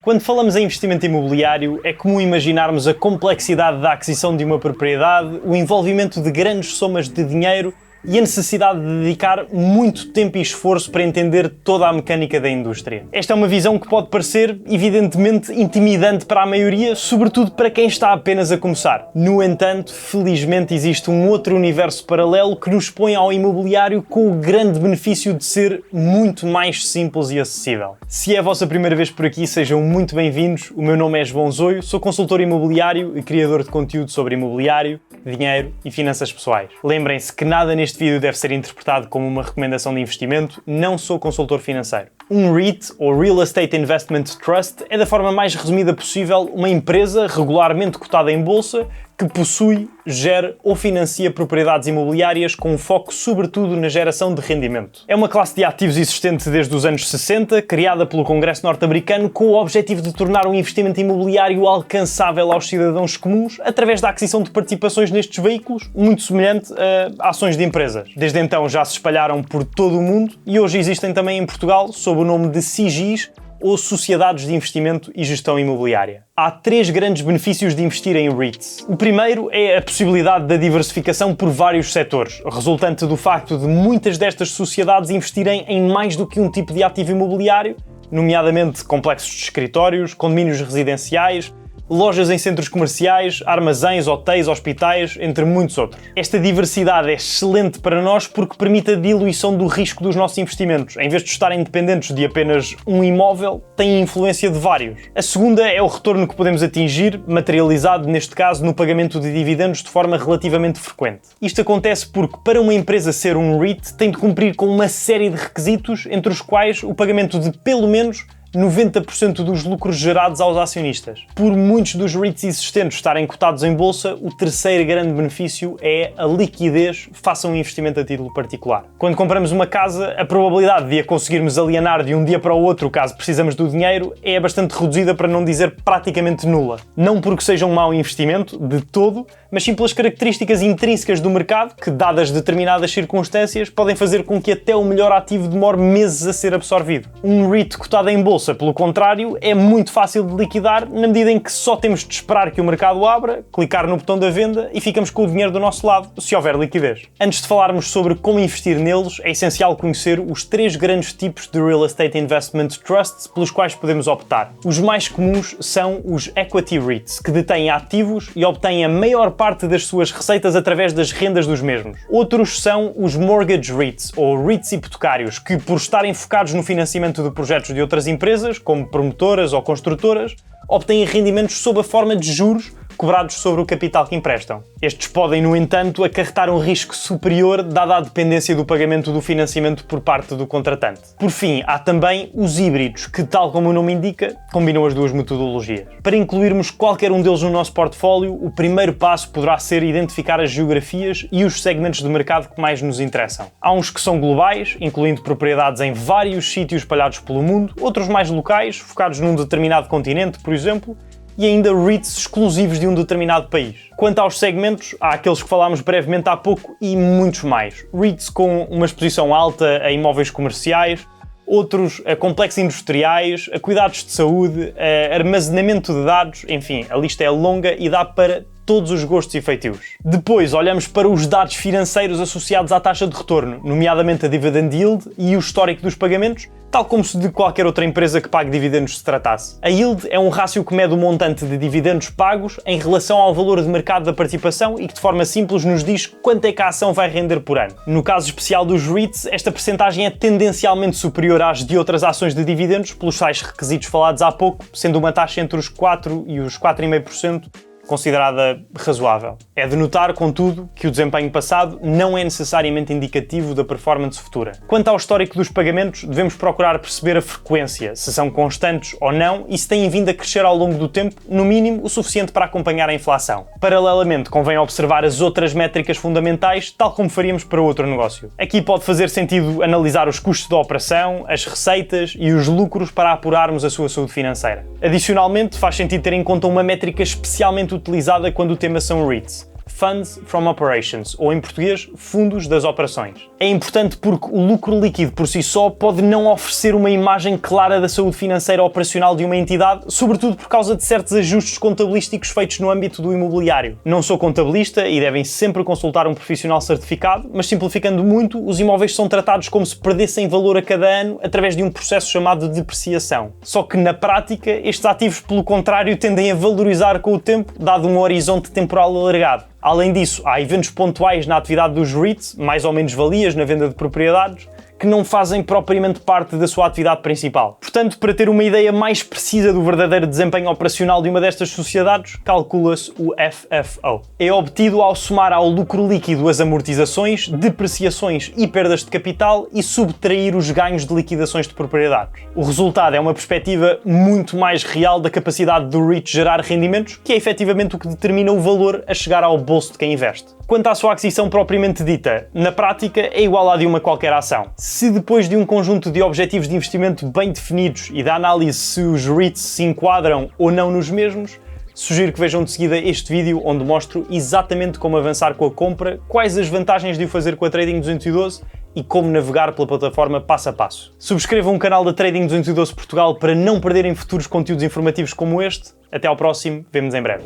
Quando falamos em investimento imobiliário, é comum imaginarmos a complexidade da aquisição de uma propriedade, o envolvimento de grandes somas de dinheiro e a necessidade de dedicar muito tempo e esforço para entender toda a mecânica da indústria. Esta é uma visão que pode parecer, evidentemente, intimidante para a maioria, sobretudo para quem está apenas a começar. No entanto, felizmente existe um outro universo paralelo que nos põe ao imobiliário com o grande benefício de ser muito mais simples e acessível. Se é a vossa primeira vez por aqui, sejam muito bem-vindos. O meu nome é João Zoio, sou consultor imobiliário e criador de conteúdo sobre imobiliário, dinheiro e finanças pessoais. Lembrem-se que nada neste vídeo deve ser interpretado como uma recomendação de investimento, não sou consultor financeiro. Um REIT, ou Real Estate Investment Trust, é da forma mais resumida possível uma empresa regularmente cotada em bolsa que possui, gera ou financia propriedades imobiliárias com um foco sobretudo na geração de rendimento. É uma classe de ativos existente desde os anos 60, criada pelo Congresso norte-americano com o objetivo de tornar o investimento imobiliário alcançável aos cidadãos comuns através da aquisição de participações nestes veículos, muito semelhante a ações de empresas. Desde então já se espalharam por todo o mundo e hoje existem também em Portugal sob o nome de SIGIs, ou Sociedades de Investimento e Gestão Imobiliária. Há três grandes benefícios de investir em REITs. O primeiro é a possibilidade da diversificação por vários setores, resultante do facto de muitas destas sociedades investirem em mais do que um tipo de ativo imobiliário, nomeadamente complexos de escritórios, condomínios residenciais, lojas em centros comerciais, armazéns, hotéis, hospitais, entre muitos outros. Esta diversidade é excelente para nós porque permite a diluição do risco dos nossos investimentos. Em vez de estarem dependentes de apenas um imóvel, têm influência de vários. A segunda é o retorno que podemos atingir, materializado neste caso no pagamento de dividendos de forma relativamente frequente. Isto acontece porque para uma empresa ser um REIT tem de cumprir com uma série de requisitos, entre os quais o pagamento de pelo menos 90% dos lucros gerados aos acionistas. Por muitos dos REITs existentes estarem cotados em bolsa, o terceiro grande benefício é a liquidez face a um investimento a título particular. Quando compramos uma casa, a probabilidade de a conseguirmos alienar de um dia para o outro caso precisamos do dinheiro é bastante reduzida, para não dizer praticamente nula. Não porque seja um mau investimento, de todo, mas sim pelas características intrínsecas do mercado que, dadas determinadas circunstâncias, podem fazer com que até o melhor ativo demore meses a ser absorvido. Um REIT cotado em bolsa, pelo contrário, é muito fácil de liquidar na medida em que só temos de esperar que o mercado abra, clicar no botão da venda e ficamos com o dinheiro do nosso lado, se houver liquidez. Antes de falarmos sobre como investir neles, é essencial conhecer os três grandes tipos de Real Estate Investment Trusts pelos quais podemos optar. Os mais comuns são os Equity REITs, que detêm ativos e obtêm a maior parte das suas receitas através das rendas dos mesmos. Outros são os Mortgage REITs, ou REITs hipotecários, que, por estarem focados no financiamento de projetos de outras empresas, como promotoras ou construtoras, obtêm rendimentos sob a forma de juros cobrados sobre o capital que emprestam. Estes podem, no entanto, acarretar um risco superior dada a dependência do pagamento do financiamento por parte do contratante. Por fim, há também os híbridos, que, tal como o nome indica, combinam as duas metodologias. Para incluirmos qualquer um deles no nosso portfólio, o primeiro passo poderá ser identificar as geografias e os segmentos de mercado que mais nos interessam. Há uns que são globais, incluindo propriedades em vários sítios espalhados pelo mundo, outros mais locais, focados num determinado continente, por exemplo, e ainda REITs exclusivos de um determinado país. Quanto aos segmentos, há aqueles que falámos brevemente há pouco e muitos mais. REITs com uma exposição alta a imóveis comerciais, outros a complexos industriais, a cuidados de saúde, a armazenamento de dados, enfim, a lista é longa e dá para todos os gostos e feitios. Depois olhamos para os dados financeiros associados à taxa de retorno, nomeadamente a dividend yield e o histórico dos pagamentos, tal como se de qualquer outra empresa que pague dividendos se tratasse. A yield é um rácio que mede o montante de dividendos pagos em relação ao valor de mercado da participação e que de forma simples nos diz quanto é que a ação vai render por ano. No caso especial dos REITs, esta percentagem é tendencialmente superior às de outras ações de dividendos, pelos tais requisitos falados há pouco, sendo uma taxa entre os 4% e os 4,5%, considerada razoável. É de notar, contudo, que o desempenho passado não é necessariamente indicativo da performance futura. Quanto ao histórico dos pagamentos, devemos procurar perceber a frequência, se são constantes ou não e se têm vindo a crescer ao longo do tempo, no mínimo o suficiente para acompanhar a inflação. Paralelamente, convém observar as outras métricas fundamentais, tal como faríamos para outro negócio. Aqui pode fazer sentido analisar os custos da operação, as receitas e os lucros para apurarmos a sua saúde financeira. Adicionalmente, faz sentido ter em conta uma métrica especialmente utilizada quando o tema são REITs: Funds from Operations, ou em português, fundos das operações. É importante porque o lucro líquido por si só pode não oferecer uma imagem clara da saúde financeira operacional de uma entidade, sobretudo por causa de certos ajustes contabilísticos feitos no âmbito do imobiliário. Não sou contabilista e devem sempre consultar um profissional certificado, mas simplificando muito, os imóveis são tratados como se perdessem valor a cada ano através de um processo chamado de depreciação. Só que na prática, estes ativos, pelo contrário, tendem a valorizar com o tempo, dado um horizonte temporal alargado. Além disso, há eventos pontuais na atividade dos REITs, mais ou menos valias na venda de propriedades, que não fazem propriamente parte da sua atividade principal. Portanto, para ter uma ideia mais precisa do verdadeiro desempenho operacional de uma destas sociedades, calcula-se o FFO. É obtido ao somar ao lucro líquido as amortizações, depreciações e perdas de capital e subtrair os ganhos de liquidações de propriedades. O resultado é uma perspectiva muito mais real da capacidade do REIT gerar rendimentos, que é efetivamente o que determina o valor a chegar ao bolso de quem investe. Quanto à sua aquisição propriamente dita, na prática é igual à de uma qualquer ação. Se depois de um conjunto de objetivos de investimento bem definidos e da análise se os REITs se enquadram ou não nos mesmos, sugiro que vejam de seguida este vídeo onde mostro exatamente como avançar com a compra, quais as vantagens de o fazer com a Trading 212 e como navegar pela plataforma passo a passo. Subscrevam o canal da Trading 212 Portugal para não perderem futuros conteúdos informativos como este. Até ao próximo, vemo-nos em breve.